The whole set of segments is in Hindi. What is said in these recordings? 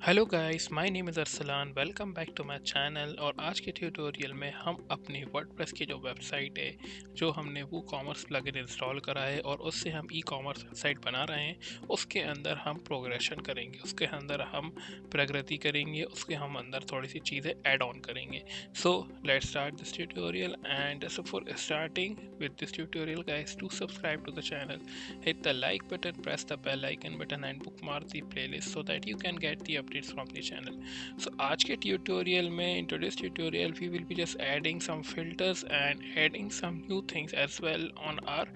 Hello guys, my name is Arsalan. Welcome back to my channel. और आज के ट्यूटोरियल में हम अपनी वर्डप्रेस की जो वेबसाइट है, जो हमने वो कॉमर्स प्लगइन इंस्टॉल करा है और उससे हम ई कॉमर्स वेबसाइट बना रहे हैं, उसके अंदर हम प्रोग्रेशन करेंगे, उसके अंदर हम प्रगति करेंगे, उसके हम अंदर थोड़ी सी चीज़ें ऐड ऑन करेंगे। So let's start this tutorial and so for starting with this tutorial guys, to subscribe to the channel, hit the like button, press the bell icon button and bookmark the playlist so that you can get the updates from the channel. So आज के ट्यूटोरियल में, in today's tutorial we will be just adding some filters and adding some new things as well on our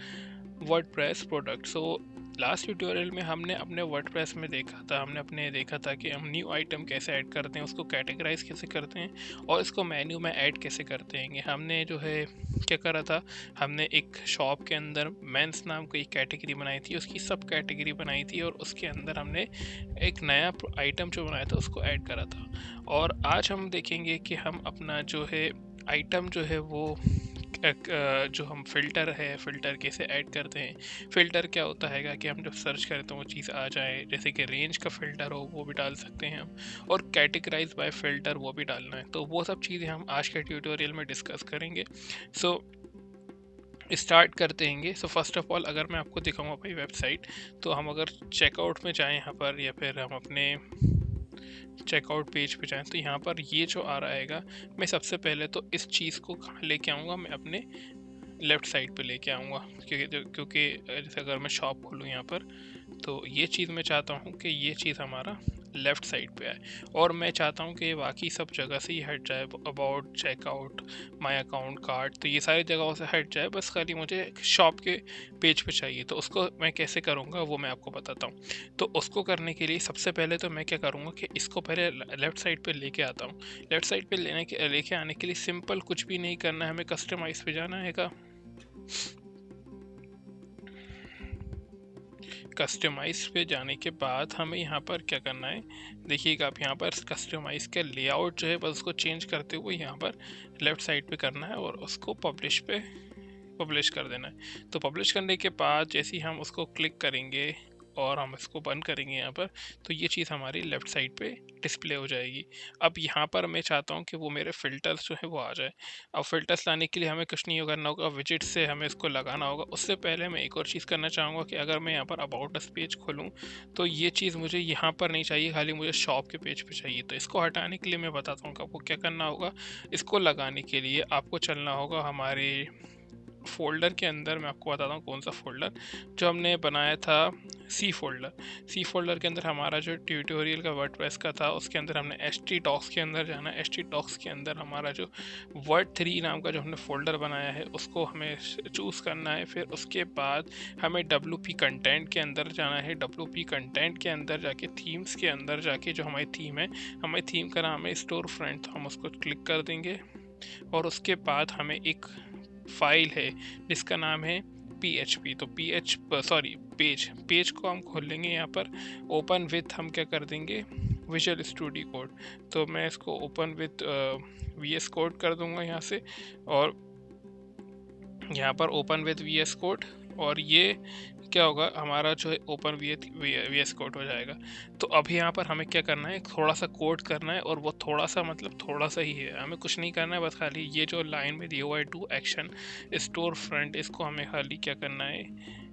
WordPress product. So last tutorial में हमने अपने वर्डप्रेस में देखा था कि हम न्यू आइटम कैसे ऐड करते हैं, उसको कैटेगराइज कैसे करते हैं और इसको मेन्यू में ऐड कैसे करते हैं। हमने जो है क्या करा था, हमने एक शॉप के अंदर मेंस नाम की एक कैटेगरी बनाई थी, उसकी सब कैटेगरी बनाई थी और उसके अंदर हमने एक नया आइटम जो बनाया था उसको ऐड करा था। और आज हम देखेंगे कि हम अपना जो है आइटम जो है वो जो हम फ़िल्टर कैसे ऐड करते हैं। फ़िल्टर क्या होता है कि हम जब सर्च करें तो वो चीज़ आ जाए, जैसे कि रेंज का फ़िल्टर हो वो भी डाल सकते हैं हम, और कैटेगराइज बाय फ़िल्टर वो भी डालना है। तो वो सब चीज़ें हम आज के ट्यूटोरियल में डिस्कस करेंगे। सो स्टार्ट करते हैं। सो फर्स्ट ऑफ ऑल अगर मैं आपको दिखाऊंगा भाई वेबसाइट, तो हम अगर चेकआउट में जाएं यहाँ पर, या फिर हम अपने चेकआउट पेज पे जाएं, तो यहाँ पर ये जो आ रहा है, मैं सबसे पहले तो इस चीज़ को कहाँ लेके आऊँगा, मैं अपने लेफ़्ट साइड पे लेके आऊँगा, क्योंकि जैसे अगर मैं शॉप खोलूँ यहाँ पर, तो ये चीज़ मैं चाहता हूँ कि ये चीज़ हमारा लेफ़्ट साइड पे आए, और मैं चाहता हूँ कि ये बाकी सब जगह से ही हट जाए, about, checkout, my account, cart, तो ये सारी जगहों से हट जाए, बस खाली मुझे शॉप के पेज पे चाहिए। तो उसको मैं कैसे करूँगा वो मैं आपको बताता हूँ। तो उसको करने के लिए सबसे पहले तो मैं क्या करूँगा कि इसको पहले लेफ़्ट साइड पे लेके आता हूँ। लेफ़्ट साइड पे लेके आने के लिए सिंपल कुछ भी नहीं करना है, हमें कस्टमाइज़ पे जाना है। कस्टमाइज पे जाने के बाद हमें यहाँ पर क्या करना है, देखिएगा आप, यहाँ पर कस्टमाइज का लेआउट जो है बस उसको चेंज करते हुए यहाँ पर लेफ़्ट साइड पे करना है और उसको पब्लिश कर देना है। तो पब्लिश करने के बाद जैसे ही हम उसको क्लिक करेंगे और हम इसको बंद करेंगे यहाँ पर, तो ये चीज़ हमारी लेफ़्ट साइड पे डिस्प्ले हो जाएगी। अब यहाँ पर मैं चाहता हूँ कि वो मेरे फ़िल्टर्स जो है वो आ जाए। अब फ़िल्टर्स लाने के लिए हमें कुछ नहीं करना होगा, विजेट से हमें इसको लगाना होगा। उससे पहले मैं एक और चीज़ करना चाहूँगा कि अगर मैं यहाँ पर अबाउट अस पेज खोलूँ, तो ये चीज़ मुझे यहाँ पर नहीं चाहिए, खाली मुझे शॉप के पेज पे चाहिए। तो इसको हटाने के लिए मैं बताता हूँ कि आपको क्या करना होगा। इसको लगाने के लिए आपको चलना होगा हमारे फ़ोल्डर के अंदर। मैं आपको बताता हूँ कौन सा फ़ोल्डर जो हमने बनाया था, सी फ़ोल्डर के अंदर हमारा जो ट्यूटोरियल का वर्डप्रेस का था, उसके अंदर हमने htdocs के अंदर जाना है। htdocs के अंदर हमारा जो word3 नाम का जो हमने फ़ोल्डर बनाया है उसको हमें चूज़ करना है। फिर उसके बाद हमें wp कंटेंट के अंदर जाना है। wp कंटेंट के अंदर जाके थीम्स के अंदर जाके जो हमारी थीम है, हमारी थीम का नाम है स्टोर फ्रंट, तो हम उसको क्लिक कर देंगे। और उसके बाद हमें एक फाइल है जिसका नाम है PHP, तो पेज को हम खोल लेंगे। यहाँ पर ओपन विथ हम क्या कर देंगे, विजुअल स्टूडियो कोड। तो मैं इसको ओपन विथ VS कोड कर दूंगा यहाँ से, और यहाँ पर ओपन विथ VS कोड, और ये क्या होगा, हमारा जो है ओपन VS कोड हो जाएगा। तो अभी यहाँ पर हमें क्या करना है, थोड़ा सा कोड करना है, और वो थोड़ा सा मतलब थोड़ा सा ही है, हमें कुछ नहीं करना है, बस खाली ये जो लाइन में दिया हुआ है टू एक्शन स्टोर फ्रंट, इसको हमें खाली क्या करना है,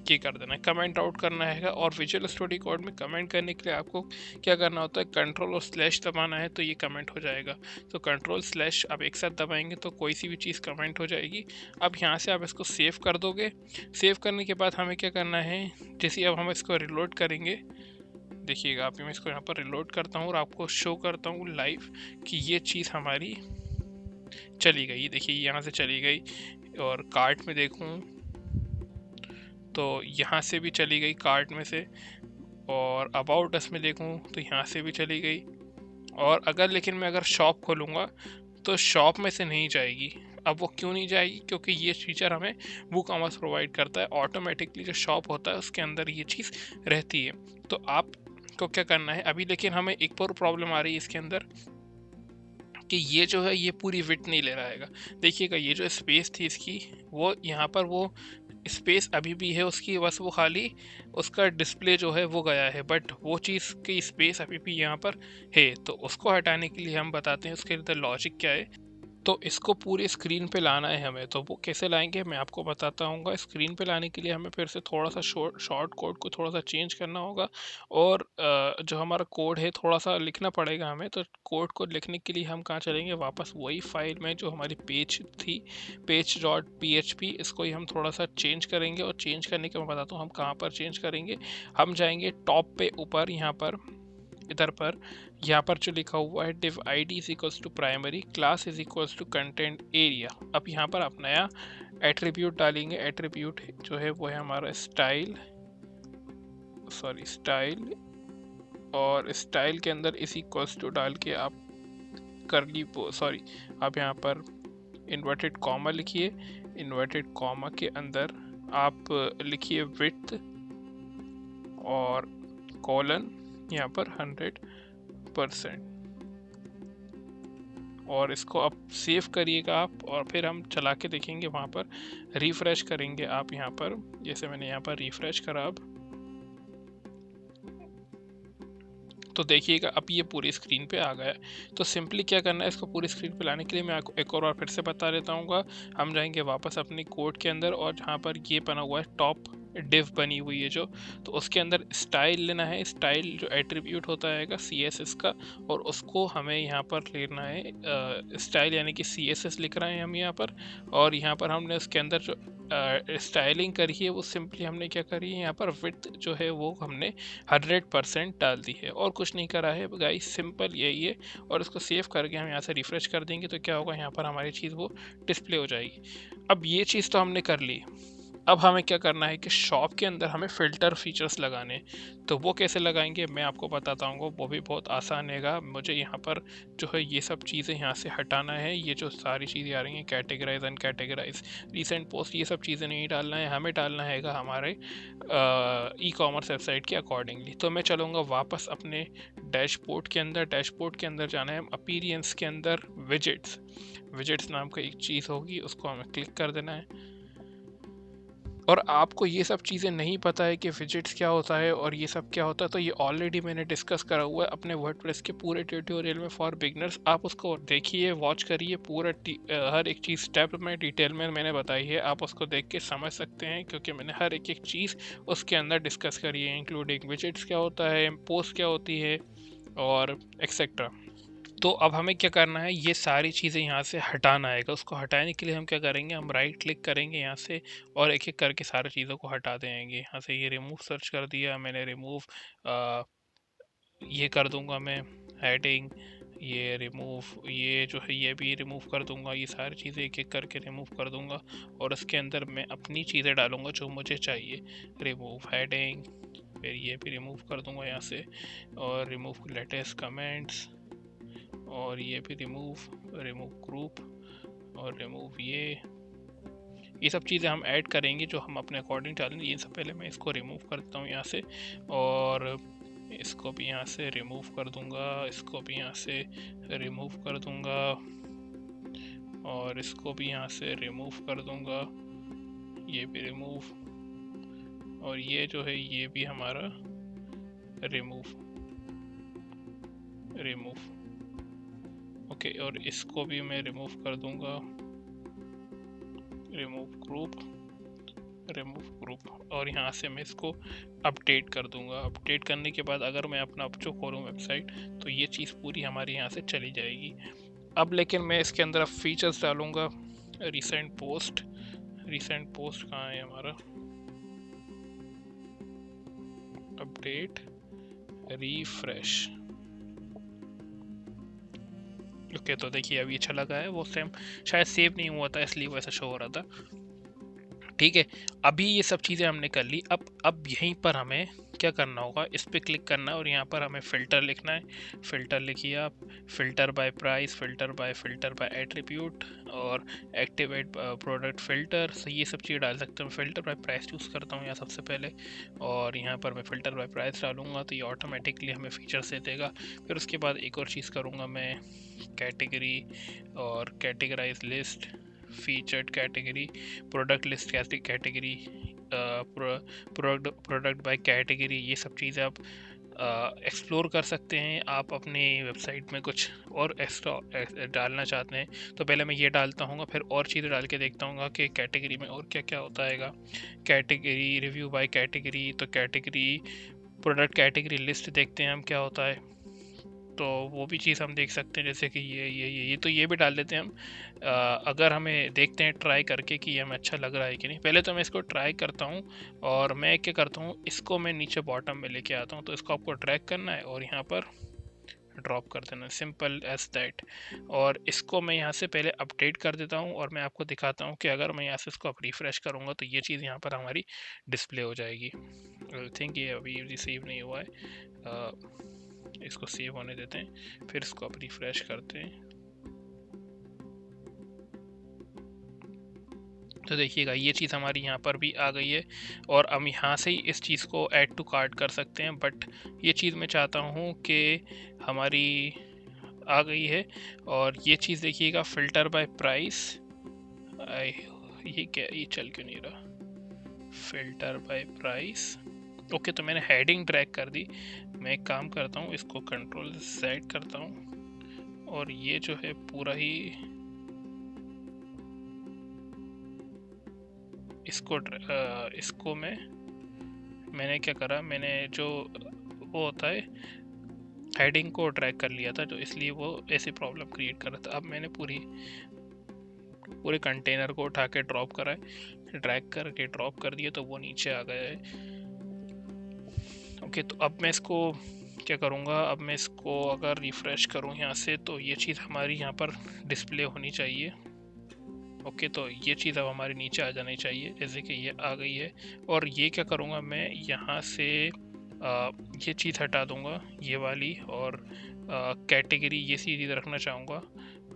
ये कर देना है, कमेंट आउट करना है। और विजुअल स्टूडियो कोड में कमेंट करने के लिए आपको क्या करना होता है, कंट्रोल और स्लैश दबाना है, तो ये कमेंट हो जाएगा। तो कंट्रोल स्लैश आप एक साथ दबाएंगे तो कोई सी भी चीज़ कमेंट हो जाएगी। अब यहाँ से आप इसको सेव कर दोगे। सेव करने के बाद हमें क्या करना है, जैसे अब हम इसको रिलोड करेंगे, देखिएगा आप, मैं इसको यहाँ पर रिलोड करता हूँ और आपको शो करता हूँ लाइव कि ये चीज़ हमारी चली गई। देखिए यहाँ से चली गई, और कार्ट में देखूँ तो यहाँ से भी चली गई कार्ट में से, और अबाउट अस में देखूँ तो यहाँ से भी चली गई। और अगर लेकिन मैं अगर शॉप खोलूँगा तो शॉप में से नहीं जाएगी। अब वो क्यों नहीं जाएगी, क्योंकि ये फीचर हमें वूकॉमर्स प्रोवाइड करता है, ऑटोमेटिकली जो शॉप होता है उसके अंदर ये चीज़ रहती है। तो आपको क्या करना है अभी, लेकिन हमें एक और प्रॉब्लम आ रही है इसके अंदर कि ये जो है ये पूरी विड्थ नहीं ले रहा है। देखिएगा ये जो स्पेस थी इसकी, वो यहाँ पर वो स्पेस अभी भी है उसकी, बस वो खाली उसका डिस्प्ले जो है वो गया है, बट वो चीज़ की स्पेस अभी भी यहाँ पर है। तो उसको हटाने के लिए हम बताते हैं उसके अंदर लॉजिक क्या है। तो इसको पूरी स्क्रीन पे लाना है हमें, तो वो कैसे लाएंगे मैं आपको बताता हूँ। स्क्रीन पे लाने के लिए हमें फिर से थोड़ा सा शॉर्ट कोड को थोड़ा सा चेंज करना होगा, और जो हमारा कोड है थोड़ा सा लिखना पड़ेगा हमें। तो कोड को लिखने के लिए हम कहाँ चलेंगे, वापस वही फाइल में जो हमारी पेज थी, page.php, इसको ही हम थोड़ा सा चेंज करेंगे। और चेंज करने के मैं बताता हूँ हम कहाँ पर चेंज करेंगे। हम जाएंगे टॉप पे ऊपर, यहाँ पर इधर पर, यहाँ पर जो लिखा हुआ है div id is equals to primary, class is equals to content area. अब यहाँ पर आप नया एट्रीब्यूट डालेंगे। एट्रीब्यूट जो है वो है हमारा स्टाइल, स्टाइल, और स्टाइल के अंदर इज इक्वल्स टू डाल के आप आप यहाँ पर इन्वर्टेड कॉमा लिखिए। इन्वर्टेड कॉमा के अंदर आप लिखिए विड्थ और कॉलन यहाँ पर 100%, और इसको आप सेव करिएगा आप, और फिर हम चला के देखेंगे। वहाँ पर रिफ्रेश करेंगे आप, यहाँ पर जैसे मैंने यहाँ पर रिफ्रेश करा अब, तो देखिएगा अब ये पूरी स्क्रीन पे आ गया। तो सिंपली क्या करना है, इसको पूरी स्क्रीन पे लाने के लिए मैं आपको एक और बार फिर से बता देता हूँ। हम जाएंगे वापस अपने कोड के अंदर, और जहाँ पर ये बना हुआ है टॉप डिव बनी हुई है जो, तो उसके अंदर स्टाइल लेना है। स्टाइल जो एट्रीब्यूट होता है CSS का, और उसको हमें यहाँ पर लेना है स्टाइल, यानी कि CSS लिख रहे हैं हम यहाँ पर। और यहाँ पर हमने उसके अंदर जो स्टाइलिंग करी है वो सिंपली हमने क्या करी है, यहाँ पर विड्थ जो है वो हमने 100% डाल दी है, और कुछ नहीं करा है गाइस, सिंपल यही है। और इसको सेव करके हम यहाँ से रिफ्रेश कर देंगे तो क्या होगा, यहाँ पर हमारी चीज़ वो डिस्प्ले हो जाएगी। अब ये चीज़ तो हमने कर ली। अब हमें क्या करना है कि शॉप के अंदर हमें फ़िल्टर फीचर्स लगाने, तो वो कैसे लगाएंगे मैं आपको बताता हूँ। वो भी बहुत आसान हैगा। मुझे यहाँ पर जो है ये सब चीज़ें यहाँ से हटाना है। ये जो सारी चीज़ें आ रही हैं, कैटेगराइज, अनकैटेगराइज, रीसेंट पोस्ट, ये सब चीज़ें नहीं डालना है हमें, डालना हैगा हमारे ई कॉमर्स वेबसाइट के अकॉर्डिंगली। तो मैं चलूँगा वापस अपने डैशबोर्ड के अंदर। डैशबोर्ड के अंदर जाना है, अपीरियंस के अंदर विजेट्स नाम का एक चीज़ होगी, उसको हमें क्लिक कर देना है। और आपको ये सब चीज़ें नहीं पता है कि विजेट्स क्या होता है और ये सब क्या होता है, तो ये ऑलरेडी मैंने डिस्कस करा हुआ है अपने वर्डप्रेस के पूरे ट्यूटोरियल में फॉर बिगनर्स। आप उसको देखिए, वॉच करिए, पूरा हर एक चीज़ स्टेप में डिटेल में मैंने बताई है। आप उसको देख के समझ सकते हैं, क्योंकि मैंने हर एक एक चीज़ उसके अंदर डिस्कस करी है, इंक्लूडिंग विजेट्स क्या होता है, पोस्ट क्या होती है, और एक्सेट्रा। तो अब हमें क्या करना है, ये सारी चीज़ें यहाँ से हटाना आएगा। उसको हटाने के लिए हम क्या करेंगे, हम राइट क्लिक करेंगे यहाँ से, और एक एक करके सारी चीज़ों को हटा देंगे। यहाँ से ये रिमूव सर्च कर दिया मैंने, रिमूव ये कर दूंगा मैं, हेडिंग ये रिमूव, ये जो है ये भी रिमूव कर दूंगा। ये सारी चीज़ें एक एक करके रिमूव कर दूंगा, और उसके अंदर मैं अपनी चीज़ें डालूंगा जो मुझे चाहिए। रिमूव हेडिंग, फिर ये भी रिमूव कर दूंगा यहाँ से, और रिमूव लेटेस्ट कमेंट्स, और ये भी रिमूव ग्रुप, और रिमूव ये सब चीज़ें हम ऐड करेंगे जो हम अपने अकॉर्डिंग डालेंगे। ये सब पहले मैं इसको रिमूव कर देता हूँ यहाँ से, और इसको भी यहाँ से रिमूव कर दूँगा, इसको भी यहाँ से रिमूव कर दूँगा, और इसको भी यहाँ से रिमूव कर दूँगा, ये भी रिमूव, और ये जो है ये भी हमारा रिमूव ओके। और इसको भी मैं रिमूव कर दूँगा, रिमूव ग्रुप, और यहाँ से मैं इसको अपडेट कर दूँगा। अपडेट करने के बाद अगर मैं अपना जो खोलूँ वेबसाइट, तो ये चीज़ पूरी हमारी यहाँ से चली जाएगी। अब लेकिन मैं इसके अंदर अब फीचर्स डालूँगा। रिसेंट पोस्ट कहाँ है हमारा, अपडेट, रिफ्रेश। ओके, तो देखिए अभी अच्छा लगा है, वो सेम शायद सेव नहीं हुआ था इसलिए वैसा शो हो रहा था। ठीक है, अभी ये सब चीज़ें हमने कर ली। अब यहीं पर हमें क्या करना होगा, इस पर क्लिक करना है, और यहाँ पर हमें फ़िल्टर लिखना है। फ़िल्टर लिखिए आप, filter by price, filter by attribute, और एक्टिवेट प्रोडक्ट फ़िल्टर। तो ये सब चीज़ें डाल सकते हैं। फ़िल्टर बाय प्राइस चूज़ करता हूँ यहाँ सबसे पहले, और यहाँ पर मैं फ़िल्टर बाय प्राइस डालूँगा तो ये ऑटोमेटिकली हमें फीचर्स दे देगा। फिर उसके बाद एक और चीज़ करूँगा मैं, कैटेगरी और categorize list, featured category, product list category, product by category, ये सब चीज़ें आप एक्सप्लोर कर सकते हैं। आप अपने वेबसाइट में कुछ और एक्स्ट्रा डालना चाहते हैं तो पहले मैं ये डालता हूँ, फिर और चीज़ें डाल के देखता हूँ कि कैटेगरी में और क्या क्या होता है। कैटेगरी रिव्यू बाय कैटेगरी, तो कैटेगरी प्रोडक्ट कैटेगरी लिस्ट देखते हैं हम क्या होता है, तो वो भी चीज़ हम देख सकते हैं। जैसे कि ये तो ये भी डाल देते हैं हम। अगर हमें देखते हैं ट्राई करके कि ये हमें अच्छा लग रहा है कि नहीं। पहले तो मैं इसको ट्राई करता हूँ और मैं क्या करता हूँ, इसको मैं नीचे बॉटम में लेके आता हूँ। तो इसको आपको ड्रैग करना है और यहाँ पर ड्रॉप कर देना, सिंपल एज दैट। और इसको मैं यहाँ से पहले अपडेट कर देता हूँ और मैं आपको दिखाता हूँ कि अगर मैं यहाँ से इसको अब रिफ़्रेश करूँगा तो ये चीज़ यहाँ पर हमारी डिस्प्ले हो जाएगी। आई थिंक ये अभी रिसीव नहीं हुआ है, इसको सेव होने देते हैं, फिर इसको आप रिफ्रेश करते हैं। तो देखिएगा ये चीज़ हमारी यहाँ पर भी आ गई है और हम यहाँ से ही इस चीज़ को ऐड टू कार्ट कर सकते हैं। बट ये चीज़ मैं चाहता हूँ कि हमारी आ गई है। और ये चीज़ देखिएगा, फ़िल्टर बाय प्राइस, ये क्या, ये चल क्यों नहीं रहा, फ़िल्टर बाय प्राइस। ओके, तो मैंने हेडिंग ड्रैग कर दी। मैं एक काम करता हूँ, इसको कंट्रोल Z करता हूँ और ये जो है पूरा ही इसको मैंने क्या करा, मैंने जो वो होता है हेडिंग को ड्रैग कर लिया था, तो इसलिए वो ऐसी प्रॉब्लम क्रिएट कर रहा था। अब मैंने पूरे कंटेनर को उठा के ड्रॉप करा है, ड्रैग करके ड्रॉप कर दिया तो वो नीचे आ गया है। ओके, तो अब मैं इसको क्या करूँगा, अब मैं इसको अगर रिफ़्रेश करूँ यहाँ से तो ये चीज़ हमारी यहाँ पर डिस्प्ले होनी चाहिए। ओके, तो ये चीज़ अब हमारे नीचे आ जानी चाहिए, जैसे कि ये आ गई है। और ये क्या करूँगा, मैं यहाँ से ये चीज़ हटा दूँगा, ये वाली, और कैटेगरी ये चीज़ रखना चाहूँगा।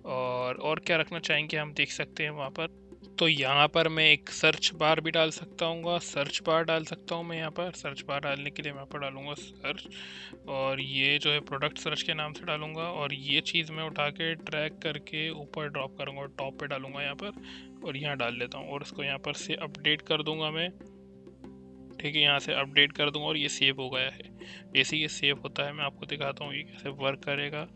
और क्या रखना चाहेंगे हम देख सकते हैं वहाँ पर। तो यहाँ पर मैं एक सर्च बार भी डाल सकता हूँ, सर्च बार डाल सकता हूँ मैं यहाँ पर। सर्च बार डालने के लिए मैं यहाँ पर डालूँगा सर्च, और ये जो है प्रोडक्ट सर्च के नाम से डालूँगा। और ये चीज़ मैं उठा के ड्रैग करके ऊपर ड्रॉप करूँगा और टॉप पे डालूँगा यहाँ पर, और यहाँ डाल देता हूँ। और इसको यहाँ पर से अपडेट कर दूँगा मैं, ठीक है, यहाँ से अपडेट कर दूँगा और ये सेव हो गया है। जैसे ये सेव होता है मैं आपको दिखाता हूँ ये कैसे वर्क करेगा।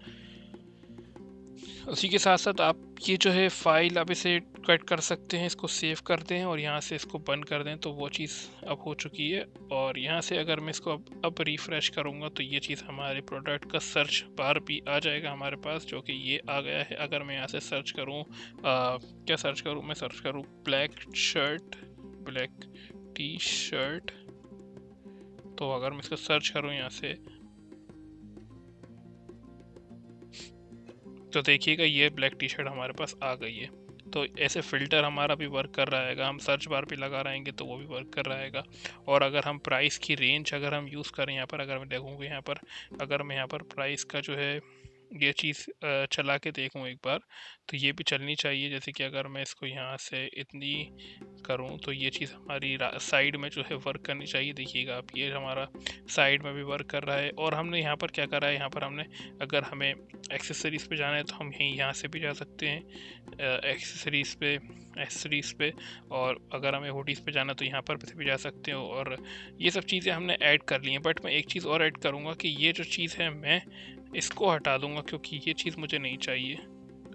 उसी के साथ साथ आप ये जो है फाइल आप इसे कट कर सकते हैं, इसको सेव कर दें और यहाँ से इसको बंद कर दें, तो वो चीज़ अब हो चुकी है। और यहाँ से अगर मैं इसको अब रिफ़्रेश करूँगा तो ये चीज़ हमारे प्रोडक्ट का सर्च बार भी आ जाएगा हमारे पास, जो कि ये आ गया है। अगर मैं यहाँ से सर्च करूँ, क्या सर्च करूँ, मैं सर्च करूँ ब्लैक टी शर्ट, तो अगर मैं इसको सर्च करूँ यहाँ से तो देखिएगा ये ब्लैक टी शर्ट हमारे पास आ गई है। तो ऐसे फ़िल्टर हमारा भी वर्क कर रहा है, हम सर्च बार पे लगा रहेंगे तो वो भी वर्क कर रहा है। और अगर हम प्राइस की रेंज अगर हम यूज़ करें यहाँ पर, अगर मैं देखूँगा यहाँ पर, अगर मैं यहाँ पर प्राइस का जो है ये चीज़ चला के देखूँ एक बार, तो ये भी चलनी चाहिए। जैसे कि अगर मैं इसको यहाँ से इतनी करूँ तो ये चीज़ हमारी साइड में जो है वर्क करनी चाहिए। देखिएगा आप, ये हमारा साइड में भी वर्क कर रहा है। और हमने यहाँ पर क्या करा है, यहाँ पर हमने, अगर हमें एक्सेसरीज़ पे जाना है तो हम यहाँ से भी जा सकते हैं एक्सेसरीज़ पे। और अगर हमें हुडीज़ पे जाना है तो यहाँ पर भी जा सकते हो। और ये सब चीज़ें हमने ऐड कर ली हैं। बट मैं एक चीज़ और ऐड करूँगा कि ये जो चीज़ है मैं इसको हटा दूँगा, क्योंकि ये चीज़ मुझे नहीं चाहिए।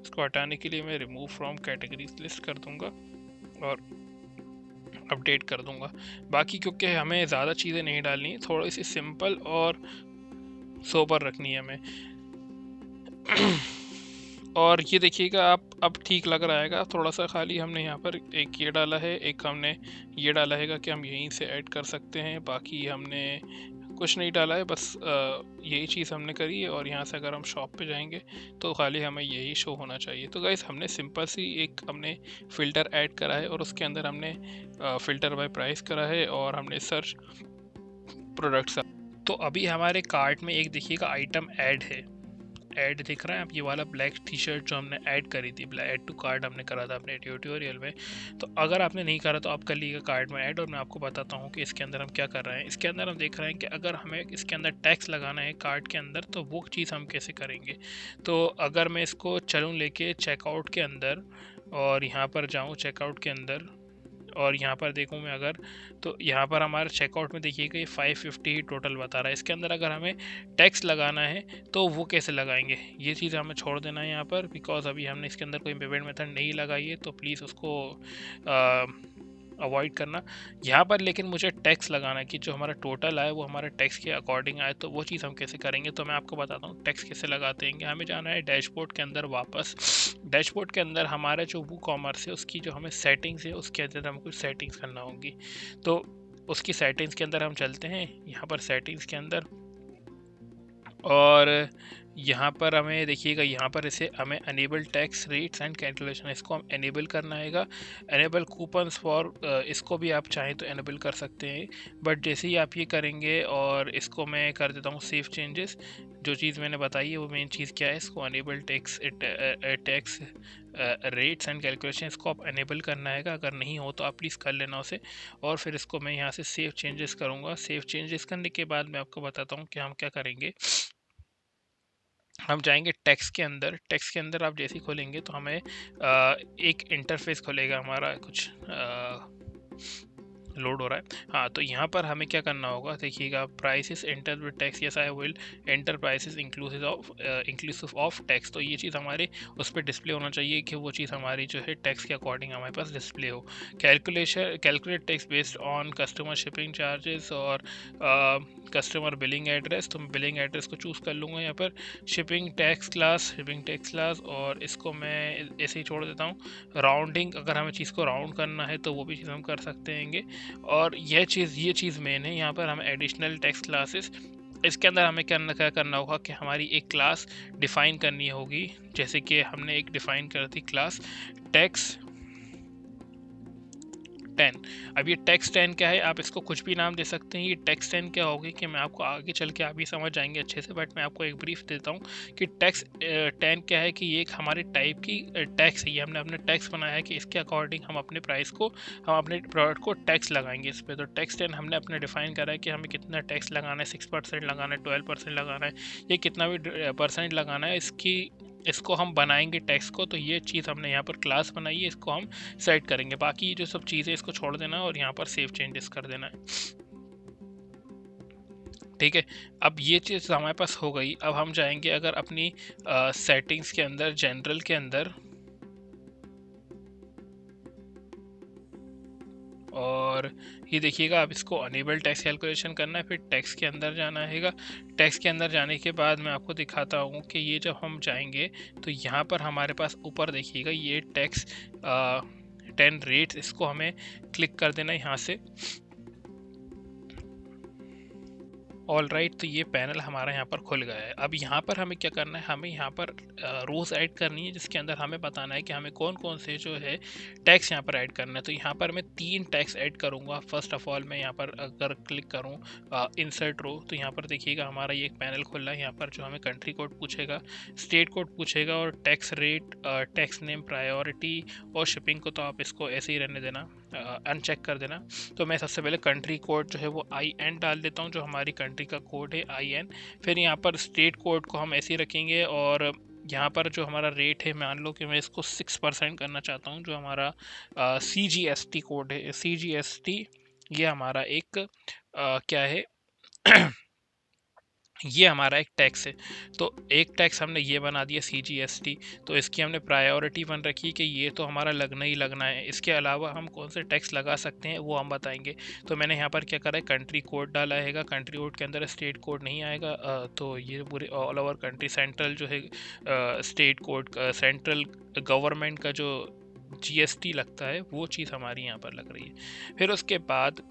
इसको हटाने के लिए मैं रिमूव फ्रॉम कैटेगरीज लिस्ट कर दूँगा और अपडेट कर दूँगा। बाकी क्योंकि हमें ज़्यादा चीज़ें नहीं डालनी, थोड़ी सी सिंपल और सोबर रखनी है हमें। और ये देखिएगा आप, अब ठीक लग रहा है। थोड़ा सा खाली हमने यहाँ पर एक ये डाला है, एक हमने ये डाला है कि हम यहीं से ऐड कर सकते हैं। बाकी हमने कुछ नहीं डाला है, बस यही चीज़ हमने करी है। और यहाँ से अगर हम शॉप पे जाएंगे तो खाली हमें यही शो होना चाहिए। तो गाइस हमने सिंपल सी एक हमने फ़िल्टर ऐड करा है और उसके अंदर हमने फ़िल्टर बाय प्राइस करा है और हमने सर्च प्रोडक्ट्स। तो अभी हमारे कार्ट में एक देखिएगा आइटम ऐड है, ऐड दिख रहा है आप, ये वाला ब्लैक टी शर्ट जो हमने ऐड करी थी, ऐड टू कार्ट हमने करा था अपने ट्यूटोरियल में। तो अगर आपने नहीं करा तो आप कर लीजिएगा कार्ट में ऐड। और मैं आपको बताता हूँ कि इसके अंदर हम क्या कर रहे हैं। इसके अंदर हम देख रहे हैं कि अगर हमें इसके अंदर टैक्स लगाना है कार्ट के अंदर, तो वो चीज़ हम कैसे करेंगे। तो अगर मैं इसको चलूँ लेके चेकआउट के अंदर, और यहाँ पर जाऊँ चेकआउट के अंदर और यहाँ पर देखूँ मैं अगर, तो यहाँ पर हमारे चेकआउट में देखिएगा ये 550 ही टोटल बता रहा है। इसके अंदर अगर हमें टैक्स लगाना है तो वो कैसे लगाएंगे, ये चीज़ हमें छोड़ देना है यहाँ पर, बिकॉज अभी हमने इसके अंदर कोई पेमेंट मेथड नहीं लगाई है, तो प्लीज़ उसको अवॉइड करना यहाँ पर। लेकिन मुझे टैक्स लगाना है कि जो हमारा टोटल आए वो हमारे टैक्स के अकॉर्डिंग आए, तो वो चीज़ हम कैसे करेंगे, तो मैं आपको बताता हूँ टैक्स कैसे लगाते हैं। हमें जाना है डैशबोर्ड के अंदर वापस। डैशबोर्ड के अंदर हमारा जो वो कॉमर्स है उसकी जो हमें सेटिंग्स है उसके अंदर हमको कुछ सेटिंग्स करना होगी, तो उसकी सेटिंग्स के अंदर हम चलते हैं। यहाँ पर सेटिंग्स के अंदर और यहाँ पर हमें देखिएगा, यहाँ पर इसे हमें enable tax rates and calculation, इसको हम एनेबल करना है। एनेबल कूपन्स फॉर, इसको भी आप चाहें तो एनेबल कर सकते हैं, बट जैसे ही आप ये करेंगे और इसको मैं कर देता हूँ सेव चेंजेस, जो चीज़ मैंने बताई है वो मेन चीज़ क्या है, इसको enable tax rates and calculation, इसको आप एनेबल करना है। अगर नहीं हो तो आप प्लीज़ कर लेना उसे। और फिर इसको मैं यहाँ से सेव चेंजेस करूँगा। सेव चेंजेस करने के बाद मैं आपको बताता हूँ कि हम क्या करेंगे। हम जाएंगे टैक्स के अंदर। टैक्स के अंदर आप जैसे ही खोलेंगे तो हमें एक इंटरफेस खुलेगा हमारा, कुछ लोड हो रहा है। हाँ, तो यहाँ पर हमें क्या करना होगा, देखिएगा prices enter with tax, yes I will enter prices inclusive of tax, तो ये चीज़ हमारे उस पर डिस्प्ले होना चाहिए कि वो चीज़ हमारी जो है टैक्स के अकॉर्डिंग हमारे पास डिस्प्ले हो। Calculate tax based on customer shipping charges और कस्टमर बिलिंग एड्रेस, तो मैं बिलिंग एड्रेस को चूज़ कर लूँगा यहाँ पर। शिपिंग टैक्स क्लास, और इसको मैं ऐसे ही छोड़ देता हूँ। राउंडिंग, अगर हमें चीज़ को राउंड करना है तो वो भी चीज़ हम कर सकते हैं। और ये चीज़ मेन है। यहाँ पर हमें एडिशनल टैक्स क्लासेस, इसके अंदर हमें क्या करना होगा कि हमारी एक क्लास डिफ़ाइन करनी होगी, जैसे कि हमने एक डिफ़ाइन कर दी क्लास टैक्स 10। अब ये टैक्स 10 क्या है, आप इसको कुछ भी नाम दे सकते हैं। ये टैक्स 10 क्या होगी कि मैं आपको आगे चल के आप ही समझ जाएंगे अच्छे से, बट मैं आपको एक ब्रीफ देता हूँ कि टैक्स 10 क्या है, कि ये एक हमारे टाइप की टैक्स है। ये हमने अपने टैक्स बनाया है कि इसके अकॉर्डिंग हम अपने प्राइस को, हम अपने प्रोडक्ट को टैक्स लगाएंगे इस पर। तो टैक्स 10 हमने अपने डिफाइन करा है कि हमें कितना टैक्स लगाना है, 6% लगाना है, 12% लगाना है, ये कितना भी परसेंट लगाना है, इसको हम बनाएंगे टैक्स को। तो ये चीज़ हमने यहाँ पर क्लास बनाई है, इसको हम सेट करेंगे। बाकी ये जो सब चीज़ें इसको छोड़ देना है और यहाँ पर सेव चेंजेस कर देना है। ठीक है, अब ये चीज़ हमारे पास हो गई। अब हम जाएंगे अगर अपनी सेटिंग्स के अंदर, जनरल के अंदर, और ये देखिएगा अब इसको अनेबल टैक्स कैलकुलेशन करना है, फिर टैक्स के अंदर जाना है। टैक्स के अंदर जाने के बाद मैं आपको दिखाता हूँ कि ये जब हम जाएंगे तो यहाँ पर हमारे पास ऊपर देखिएगा ये टैक्स 10 रेट्स, इसको हमें क्लिक कर देना है यहाँ से। ऑल राइट, तो ये पैनल हमारा यहाँ पर खुल गया है। अब यहाँ पर हमें क्या करना है, हमें यहाँ पर रोज़ ऐड करनी है, जिसके अंदर हमें बताना है कि हमें कौन कौन से जो है टैक्स यहाँ पर ऐड करना है। तो यहाँ पर मैं 3 टैक्स ऐड करूँगा। फर्स्ट ऑफ ऑल मैं यहाँ पर अगर क्लिक करूँ इंसर्ट रो, तो यहाँ पर देखिएगा हमारा ये एक पैनल खुल रहा है। यहाँ पर जो हमें कंट्री कोड पूछेगा, स्टेट कोड पूछेगा, और tax rate, tax name, priority और शिपिंग को तो आप इसको ऐसे ही रहने देना, अनचेक कर देना। तो मैं सबसे पहले कंट्री कोड जो है वो IN डाल देता हूँ, जो हमारी कंट्री का कोड है IN। फिर यहाँ पर स्टेट कोड को हम ऐसे ही रखेंगे, और यहाँ पर जो हमारा रेट है, मान लो कि मैं इसको 6% करना चाहता हूँ, जो हमारा CGST कोड है। CGST ये हमारा एक क्या है ये हमारा एक टैक्स है। तो एक टैक्स हमने ये बना दिया CGST, तो इसकी हमने प्रायोरिटी 1 रखी कि ये तो हमारा लगना ही लगना है। इसके अलावा हम कौन से टैक्स लगा सकते हैं वो हम बताएंगे। तो मैंने यहाँ पर क्या करा है, कंट्री कोड डाला है। कंट्री कोड के अंदर स्टेट कोड नहीं आएगा, तो ये पूरे ऑल ओवर कंट्री, सेंट्रल जो है स्टेट कोड, सेंट्रल गवर्नमेंट का जो GST लगता है वो चीज़ हमारी यहाँ पर लग रही है। फिर उसके बाद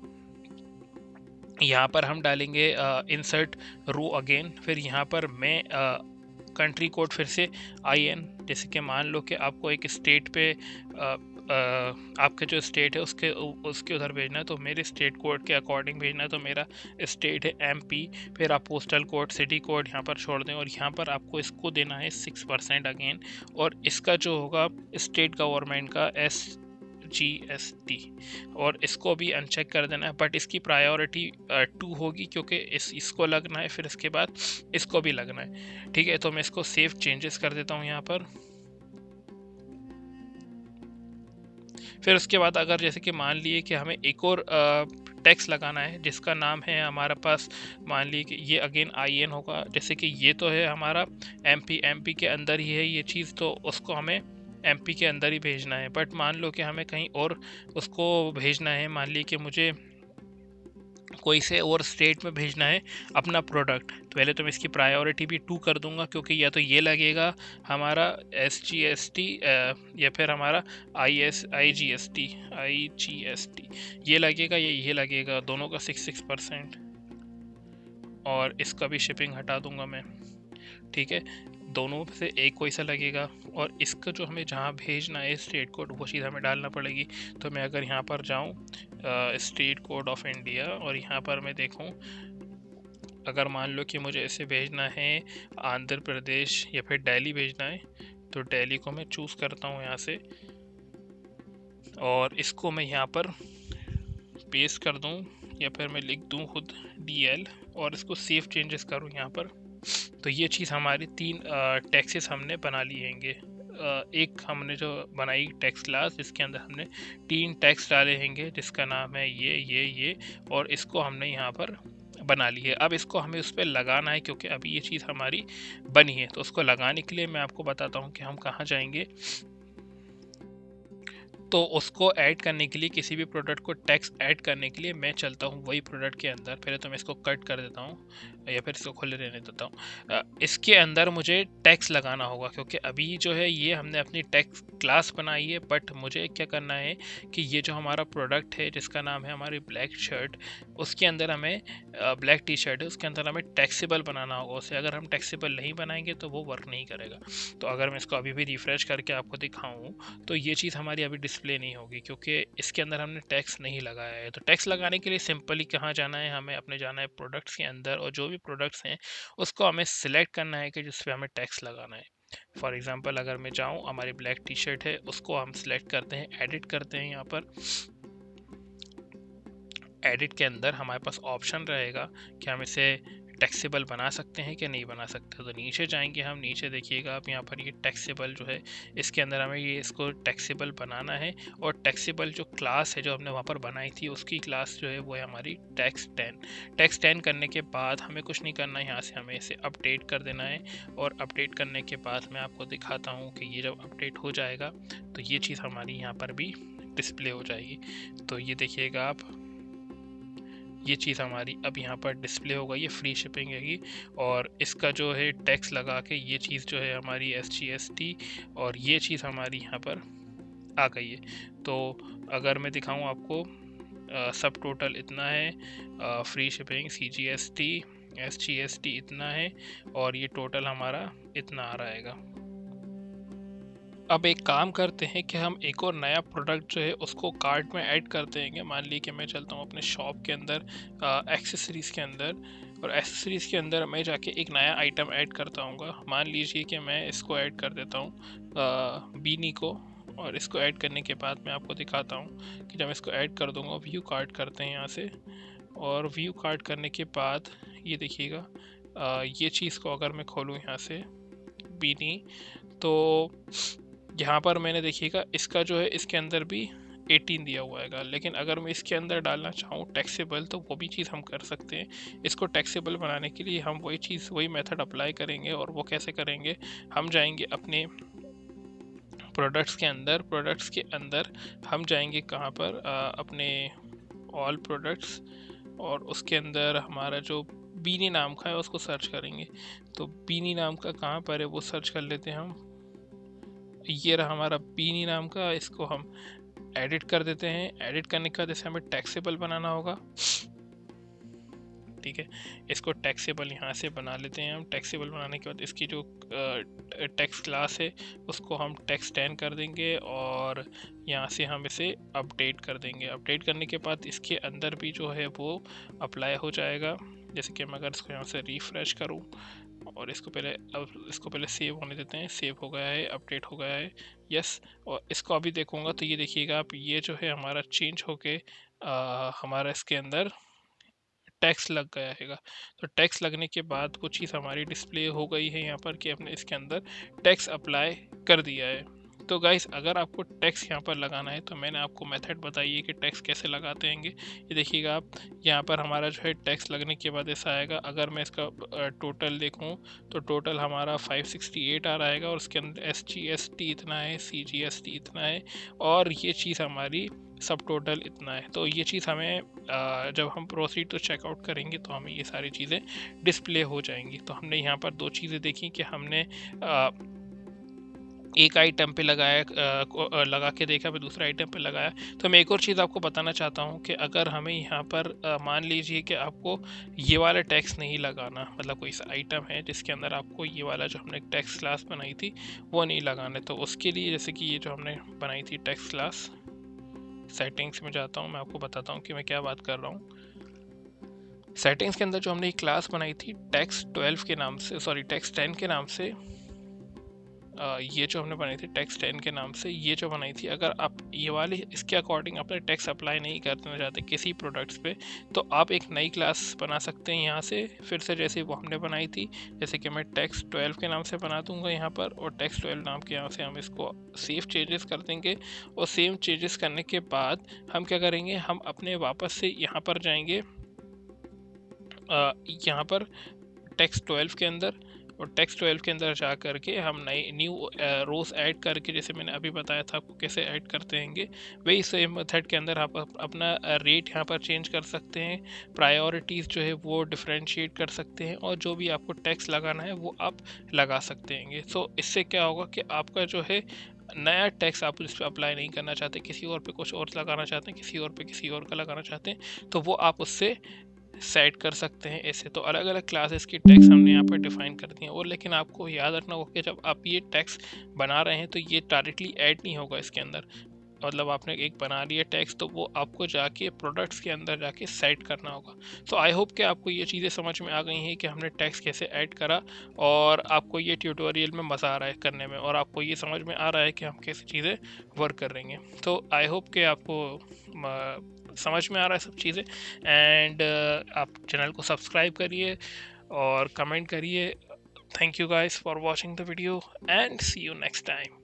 यहाँ पर हम डालेंगे इंसर्ट रो अगेन। फिर यहाँ पर मैं कंट्री कोड फिर से IN, जैसे कि मान लो कि आपको एक स्टेट पे आपके जो स्टेट है उसके उधर भेजना है, तो मेरे स्टेट कोड के अकॉर्डिंग भेजना है। तो मेरा स्टेट है MP। फिर आप पोस्टल कोड, सिटी कोड यहाँ पर छोड़ दें, और यहाँ पर आपको इसको देना है 6% अगेन, और इसका जो होगा स्टेट गवर्नमेंट का GST, और इसको भी अनचेक कर देना है। बट इसकी प्रायोरिटी 2 होगी, क्योंकि इसको लगना है, फिर इसके बाद इसको भी लगना है। ठीक है, तो मैं इसको सेव चेंजेस कर देता हूँ यहाँ पर। फिर उसके बाद अगर जैसे कि मान लिए कि हमें एक और टैक्स लगाना है जिसका नाम है हमारे पास, मान लिए कि ये अगेन आई एन होगा, जैसे कि ये तो है हमारा एमपी के अंदर ही है ये चीज़, तो उसको हमें एमपी के अंदर ही भेजना है। बट मान लो कि हमें कहीं और उसको भेजना है, मान ली कि मुझे कोई से और स्टेट में भेजना है अपना प्रोडक्ट, तो पहले तो मैं इसकी प्रायोरिटी भी 2 कर दूंगा, क्योंकि या तो ये लगेगा हमारा SGST या फिर हमारा IGST ये लगेगा, ये लगेगा, दोनों का 6%। और इसका भी शिपिंग हटा दूंगा मैं, ठीक है। दोनों से एक कोई सा लगेगा, और इसका जो हमें जहाँ भेजना है स्टेट कोड वो चीज़ हमें डालना पड़ेगी। तो मैं अगर यहाँ पर जाऊँ स्टेट कोड ऑफ इंडिया और यहाँ पर मैं देखूँ, अगर मान लो कि मुझे ऐसे भेजना है आंध्र प्रदेश या फिर दिल्ली भेजना है, तो दिल्ली को मैं चूज़ करता हूँ यहाँ से, और इसको मैं यहाँ पर पेस्ट कर दूँ या फिर मैं लिख दूँ खुद DL और इसको सेव चेंजेस करूँ यहाँ पर। तो ये चीज़ हमारी 3 टैक्सेस हमने बना लिए हैंगे। एक हमने जो बनाई टैक्स क्लास जिसके अंदर हमने 3 टैक्स डाले हैंगे, जिसका नाम है ये और इसको हमने यहाँ पर बना ली है। अब इसको हमें उस पर लगाना है, क्योंकि अभी ये चीज़ हमारी बनी है। तो उसको लगाने के लिए मैं आपको बताता हूँ कि हम कहाँ जाएंगे। तो उसको ऐड करने के लिए, किसी भी प्रोडक्ट को टैक्स ऐड करने के लिए मैं चलता हूँ वही प्रोडक्ट के अंदर। पहले तो मैं इसको कट कर देता हूँ या फिर इसको खुले रहने देता हूँ। इसके अंदर मुझे टैक्स लगाना होगा, क्योंकि अभी जो है ये हमने अपनी टैक्स क्लास बनाई है। बट मुझे क्या करना है कि ये जो हमारा प्रोडक्ट है जिसका नाम है हमारी ब्लैक शर्ट, उसके अंदर हमें ब्लैक टी शर्ट है, उसके अंदर हमें टैक्सेबल बनाना होगा उसे। अगर हम टैक्सेबल नहीं बनाएंगे तो वो वर्क नहीं करेगा। तो अगर मैं इसको अभी भी रिफ्रेश करके आपको दिखाऊँ तो ये चीज़ हमारी अभी डिस्प्ले नहीं होगी, क्योंकि इसके अंदर हमने टैक्स नहीं लगाया है। तो टैक्स लगाने के लिए सिंपली कहाँ जाना है, हमें अपने जाना है प्रोडक्ट्स के अंदर, और जो भी प्रोडक्ट्स हैं उसको हमें सिलेक्ट करना है कि जिस पे हमें टैक्स लगाना है। फॉर एग्जांपल अगर मैं जाऊँ, हमारी ब्लैक टी शर्ट है, उसको हम सिलेक्ट करते हैं, एडिट करते हैं। यहाँ पर एडिट के अंदर हमारे पास ऑप्शन रहेगा कि हम इसे टैक्सेबल बना सकते हैं कि नहीं बना सकते। तो नीचे जाएंगे हम, नीचे देखिएगा आप यहाँ पर ये टैक्सेबल जो है, इसके अंदर हमें ये इसको टैक्सेबल बनाना है। और टैक्सेबल जो क्लास है जो हमने वहाँ पर बनाई थी, उसकी क्लास जो है वो है हमारी टैक्स 10 करने के बाद हमें कुछ नहीं करना है, यहाँ से हमें इसे अपडेट कर देना है। और अपडेट करने के बाद मैं आपको दिखाता हूँ कि ये जब अपडेट हो जाएगा तो ये चीज़ हमारी यहाँ पर भी डिस्प्ले हो जाएगी। तो ये देखिएगा आप, ये चीज़ हमारी अब यहाँ पर डिस्प्ले होगा, ये फ्री शिपिंग हैगी। और इसका जो है टैक्स लगा के ये चीज़ जो है हमारी SGST, और ये चीज़ हमारी यहाँ पर आ गई है। तो अगर मैं दिखाऊं आपको, सब टोटल इतना है, फ्री शिपिंग CGST SGST इतना है, और ये टोटल हमारा इतना आ रहेगा। अब एक काम करते हैं कि हम एक और नया प्रोडक्ट जो है उसको कार्ट में ऐड कर देंगे। मान लीजिए कि मैं चलता हूँ अपने शॉप के अंदर, एक्सेसरीज़ के अंदर, और एक्सेसरीज़ के अंदर मैं जाके एक नया आइटम ऐड करता हूँ। मान लीजिए कि मैं इसको ऐड कर देता हूँ बीनी को, और इसको ऐड करने के बाद मैं आपको दिखाता हूँ कि जब इसको ऐड कर दूँगा, व्यू कार्ट करते हैं यहाँ से, और व्यू कार्ट करने के बाद ये देखिएगा, ये चीज़ को अगर मैं खोलूँ यहाँ से बीनी, तो यहाँ पर मैंने देखिएगा इसका जो है इसके अंदर भी 18 दिया हुआ है। लेकिन अगर मैं इसके अंदर डालना चाहूँ टैक्सेबल, तो वो भी चीज़ हम कर सकते हैं। इसको टैक्सेबल बनाने के लिए हम वही चीज़, वही मेथड अप्लाई करेंगे। और वो कैसे करेंगे, हम जाएंगे अपने प्रोडक्ट्स के अंदर हम जाएंगे कहाँ पर, अपने ऑल प्रोडक्ट्स, और उसके अंदर हमारा जो बीनी नाम का है उसको सर्च करेंगे। तो बीनी नाम का कहाँ पर है वो सर्च कर लेते हैं हम। ये रहा हमारा बीनी नाम का, इसको हम एडिट कर देते हैं। एडिट करने के बाद इसे हमें टैक्सेबल बनाना होगा, ठीक है। इसको टैक्सेबल यहाँ से बना लेते हैं हम। टैक्सेबल बनाने के बाद इसकी जो टैक्स क्लास है उसको हम टैक्स 10 कर देंगे, और यहाँ से हम इसे अपडेट कर देंगे। अपडेट करने के बाद इसके अंदर भी जो है वो अप्लाई हो जाएगा। जैसे कि मैं अगर इसको यहाँ से रिफ्रेश करूँ, और इसको पहले सेव होने देते हैं। सेव हो गया है, अपडेट हो गया है, यस। और इसको अभी देखूंगा तो ये देखिएगा आप, ये जो है हमारा चेंज होके हमारा इसके अंदर टैक्स लग गया हैगा। तो टैक्स लगने के बाद कुछ चीज़ हमारी डिस्प्ले हो गई है यहाँ पर कि हमने इसके अंदर टैक्स अप्लाई कर दिया है। तो गाइस अगर आपको टैक्स यहाँ पर लगाना है तो मैंने आपको मेथड बताई है कि टैक्स कैसे लगाते हैं। ये देखिएगा आप, यहाँ पर हमारा जो है टैक्स लगने के बाद ऐसा आएगा। अगर मैं इसका टोटल देखूँ तो टोटल हमारा 568 आ रहा है और उसके अंदर SGST इतना है, CGST इतना है और ये चीज़ हमारी सब टोटल इतना है। तो ये चीज़ हमें जब हम प्रोसीड तो चेकआउट करेंगे तो हमें ये सारी चीज़ें डिस्प्ले हो जाएंगी। तो हमने यहाँ पर दो चीज़ें देखी कि हमने एक आइटम पे लगा के देखा, फिर दूसरा आइटम पे लगाया। तो मैं एक और चीज़ आपको बताना चाहता हूँ कि अगर हमें यहाँ पर मान लीजिए कि आपको ये वाला टैक्स नहीं लगाना, मतलब कोई सा आइटम है जिसके अंदर आपको ये वाला जो हमने टैक्स क्लास बनाई थी वो नहीं लगाना है, तो उसके लिए जैसे कि ये जो हमने बनाई थी टैक्स क्लास, सेटिंग्स में जाता हूँ, मैं आपको बताता हूँ कि मैं क्या बात कर रहा हूँ। सेटिंग्स के अंदर जो हमने एक क्लास बनाई थी टैक्स 12 के नाम से, सॉरी टैक्स 10 के नाम से, ये जो हमने बनाई थी टैक्स 10 के नाम से, ये जो बनाई थी, अगर आप ये वाले इसके अकॉर्डिंग अपने टैक्स अप्लाई नहीं करना चाहते किसी प्रोडक्ट्स पे, तो आप एक नई क्लास बना सकते हैं यहाँ से फिर से, जैसे वो हमने बनाई थी। जैसे कि मैं टैक्स 12 के नाम से बना दूंगा यहाँ पर, और टैक्स 12 नाम के यहाँ से हम इसको सेव चेंजेस कर देंगे। और सेव चेंजेस करने के बाद हम क्या करेंगे, हम अपने वापस से यहाँ पर जाएंगे, यहाँ पर टैक्स 12 के अंदर, और टैक्स 12 के अंदर जा करके हम नई न्यू रोज ऐड करके, जैसे मैंने अभी बताया था आपको कैसे ऐड करते हैं, वही सेम मेथड के अंदर आप अपना रेट यहाँ पर चेंज कर सकते हैं, प्रायोरिटीज़ जो है वो डिफ्रेंशिएट कर सकते हैं, और जो भी आपको टैक्स लगाना है वो आप लगा सकते हैं। सो इससे क्या होगा कि आपका जो है नया टैक्स आप इस पर अप्लाई नहीं करना चाहते, किसी और पे कुछ और लगाना चाहते हैं, किसी और पे किसी और का लगाना चाहते हैं, तो वो आप उससे सेट कर सकते हैं ऐसे। तो अलग अलग क्लासेस की टैक्स हमने यहाँ पर डिफाइन कर दी है। और लेकिन आपको याद रखना होगा कि जब आप ये टैक्स बना रहे हैं तो ये डायरेक्टली ऐड नहीं होगा इसके अंदर, मतलब आपने एक बना लिया टैक्स तो वो आपको जाके प्रोडक्ट्स के अंदर जाके सेट करना होगा। सो आई होप कि आपको ये चीज़ें समझ में आ गई हैं कि हमने टैक्स कैसे ऐड करा, और आपको ये ट्यूटोरियल में मज़ा आ रहा है करने में, और आपको ये समझ में आ रहा है कि हम कैसी चीज़ें वर्क कर रही हैं। तो आई होप कि आपको समझ में आ रहा है सब चीज़ें। एंड आप चैनल को सब्सक्राइब करिए और कमेंट करिए। Thank you guys for watching the video and see you next time.